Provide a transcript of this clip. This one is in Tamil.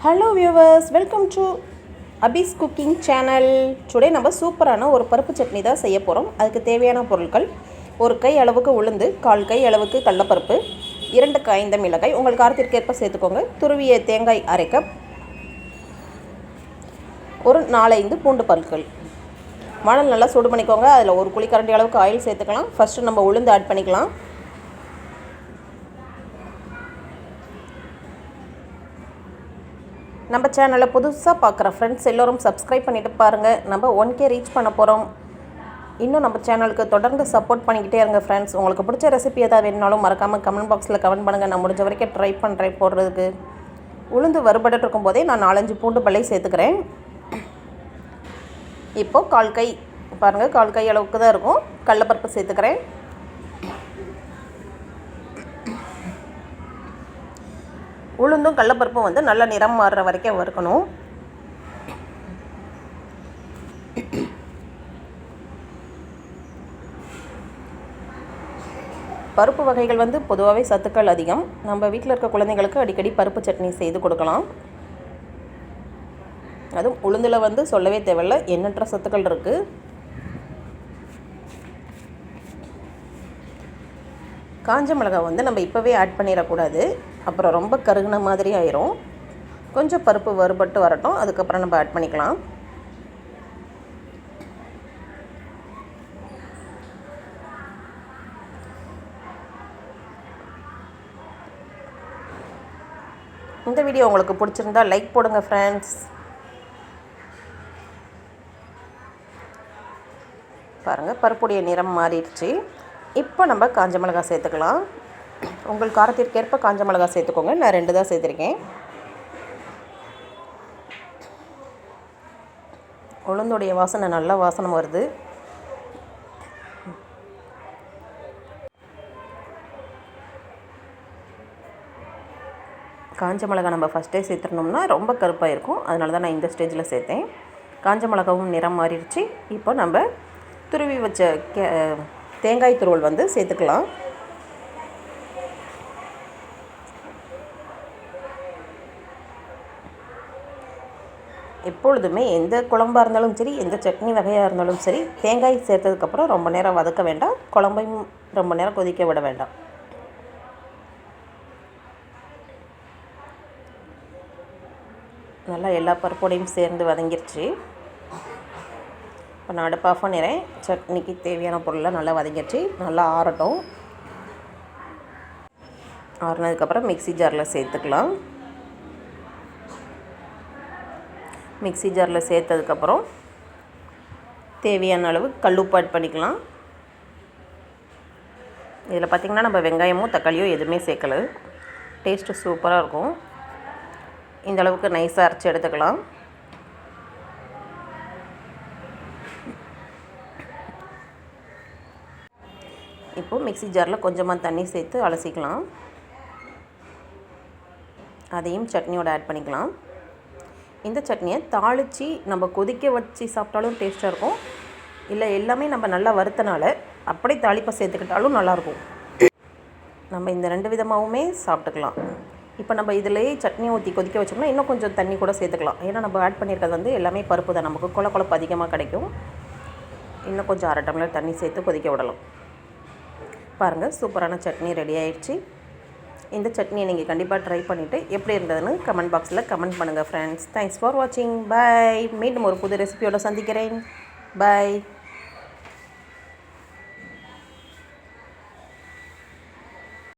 Hello viewers, welcome to Abbe's cooking channel. Today நம்ம சூப்பரான ஒரு பருப்பு சட்னி தான் செய்ய போகிறோம். அதுக்கு தேவையான பொருட்கள்: ஒரு கை அளவுக்கு உளுந்து, 1/4 கை அளவுக்கு கடலப்பருப்பு, 2 காய்ந்த மிளகாய், உங்கள் காரத்திற்கேற்ப சேர்த்துக்கோங்க, துருவிய தேங்காய் 1/2 கப், ஒரு 4-5 பூண்டு பற்கள். வானல் நல்லா சூடு பண்ணிக்கோங்க. அதில் ஒரு குழிக்கரண்டி அளவுக்கு ஆயில் சேர்த்துக்கலாம். ஃபஸ்ட்டு நம்ம உளுந்து ஆட் பண்ணிக்கலாம். நம்ம சேனலை புதுசாக பார்க்குற ஃப்ரெண்ட்ஸ் எல்லோரும் சப்ஸ்கிரைப் பண்ணிவிட்டு பாருங்கள். நம்ம 1K ரீச் பண்ண போகிறோம். இன்னும் நம்ம சேனலுக்கு தொடர்ந்து சப்போர்ட் பண்ணிக்கிட்டே இருங்க ஃப்ரெண்ட்ஸ். உங்களுக்கு பிடிச்ச ரெசிபி எதாவது வேணுனாலும் மறக்காமல் கமெண்ட் பாக்ஸில் கமெண்ட் பண்ணுங்கள். நான் முடிஞ்ச வரைக்கும் ட்ரை பண்ணுறேன் போடுறதுக்கு. உளுந்து வறுபட்டு இருக்கும்போதே நான் 4-5 பூண்டு பல்லை சேர்த்துக்கிறேன். இப்போது 1/4 கை பாருங்கள், 1/4 கை அளவுக்கு தான் இருக்கும், கடலப்பருப்பு சேர்த்துக்கிறேன். உளுந்தும் கடலப்பருப்பும் வந்து நல்லா நிறம் மாறுற வரைக்கும் வறுக்கணும். பருப்பு வகைகள் வந்து பொதுவாகவே சத்துக்கள் அதிகம். நம்ம வீட்டில் இருக்க குழந்தைங்களுக்கு அடிக்கடி பருப்பு சட்னி செய்து கொடுக்கலாம். அதுவும் உளுந்தில் வந்து சொல்லவே தேவையில்லை, எண்ணற்ற சத்துக்கள் இருக்குது. காஞ்ச மிளகாய் வந்து நம்ம இப்போவே ஆட் பண்ணிடக்கூடாது, அப்புறம் ரொம்ப கருகுன மாதிரி ஆயிரும். கொஞ்சம் பருப்பு வறுபட்டு வரட்டும், அதுக்கப்புறம் நம்ம ஆட் பண்ணிக்கலாம். இந்த வீடியோ உங்களுக்கு பிடிச்சிருந்தா லைக் போடுங்க ஃப்ரெண்ட்ஸ். பாருங்கள், பருப்புடைய நிறம் மாறிடுச்சு. இப்போ நம்ம காஞ்ச மிளகாய் சேர்த்துக்கலாம். உங்கள் காரத்திற்கேற்ப காஞ்ச மிளகாய் சேர்த்துக்கோங்க. நான் 2 தான் சேர்த்துருக்கேன். உளுந்துடைய வாசனை நல்ல வாசனை வருது. காஞ்ச மிளகாய் நம்ம ஃபஸ்ட்டே சேர்த்துட்டோம்னா ரொம்ப கருப்பாக இருக்கும், அதனால தான் நான் இந்த ஸ்டேஜில் சேர்த்தேன். காஞ்ச மிளகாவும் நிறம் மாறிடுச்சு. இப்போ நம்ம துருவி வச்ச தேங்காய் துருவல் வந்து சேர்த்துக்கலாம். எப்பொழுதுமே எந்த குழம்பாக இருந்தாலும் சரி, எந்த சட்னி வகையாக இருந்தாலும் சரி, தேங்காய் சேர்த்ததுக்கப்புறம் ரொம்ப நேரம் வதக்க வேண்டாம், குழம்பையும் ரொம்ப நேரம் கொதிக்க விட வேண்டாம். நல்லா எல்லா பருப்போடையும் சேர்ந்து வதங்கிருச்சு. இப்போ நான் அடுப்பு ஆஃப் பண்ணிடுறேன். சட்னிக்கு தேவையான பொருளெலாம் நல்லா வதங்கிடுச்சு. நல்லா ஆறட்டும். ஆறுனதுக்கப்புறம் மிக்ஸி ஜாரில் சேர்த்துக்கலாம். மிக்ஸி ஜாரில் சேர்த்ததுக்கப்புறம் தேவையான அளவு கல்லுப்பு ஆட் பண்ணிக்கலாம். இதில் பார்த்திங்கன்னா நம்ம வெங்காயமோ தக்காளியோ எதுவுமே சேர்க்கலை. டேஸ்ட்டு சூப்பராக இருக்கும். இந்த அளவுக்கு நைஸாக அரைச்சி எடுத்துக்கலாம். இப்போது மிக்ஸி ஜாரில் கொஞ்சமாக தண்ணி சேர்த்து அலசிக்கலாம். அதையும் சட்னியோடு ஆட் பண்ணிக்கலாம். இந்த சட்னியை தாளித்து நம்ம கொதிக்க வச்சு சாப்பிட்டாலும் டேஸ்ட்டாக இருக்கும். இல்லை எல்லாமே நம்ம நல்லா வறுத்தனால அப்படி தாளிப்பை சேர்த்துக்கிட்டாலும் நல்லாயிருக்கும். நம்ம இந்த 2 விதமாகவுமே சாப்பிட்டுக்கலாம். இப்போ நம்ம இதிலேயே சட்னி ஊற்றி கொதிக்க வச்சோம்னா இன்னும் கொஞ்சம் தண்ணி கூட சேர்த்துக்கலாம். ஏன்னா நம்ம ஆட் பண்ணியிருக்கிறது வந்து எல்லாமே பருப்பு தான், நமக்கு கொழப்பு அதிகமாக கிடைக்கும். இன்னும் கொஞ்சம் 1/2 டம்ளர் தண்ணி சேர்த்து கொதிக்க விடலாம். பாருங்கள், சூப்பரான சட்னி ரெடி ஆயிடுச்சு. இந்த சட்னியை நீங்கள் கண்டிப்பாக ட்ரை பண்ணிவிட்டு எப்படி இருந்ததுன்னு கமெண்ட் பாக்ஸில் கமெண்ட் பண்ணுங்கள் ஃப்ரெண்ட்ஸ். தேங்க்ஸ் ஃபார் வாட்சிங். பாய். மீண்டும் ஒரு புது ரெசிபியோடு சந்திக்கிறேன். பாய்.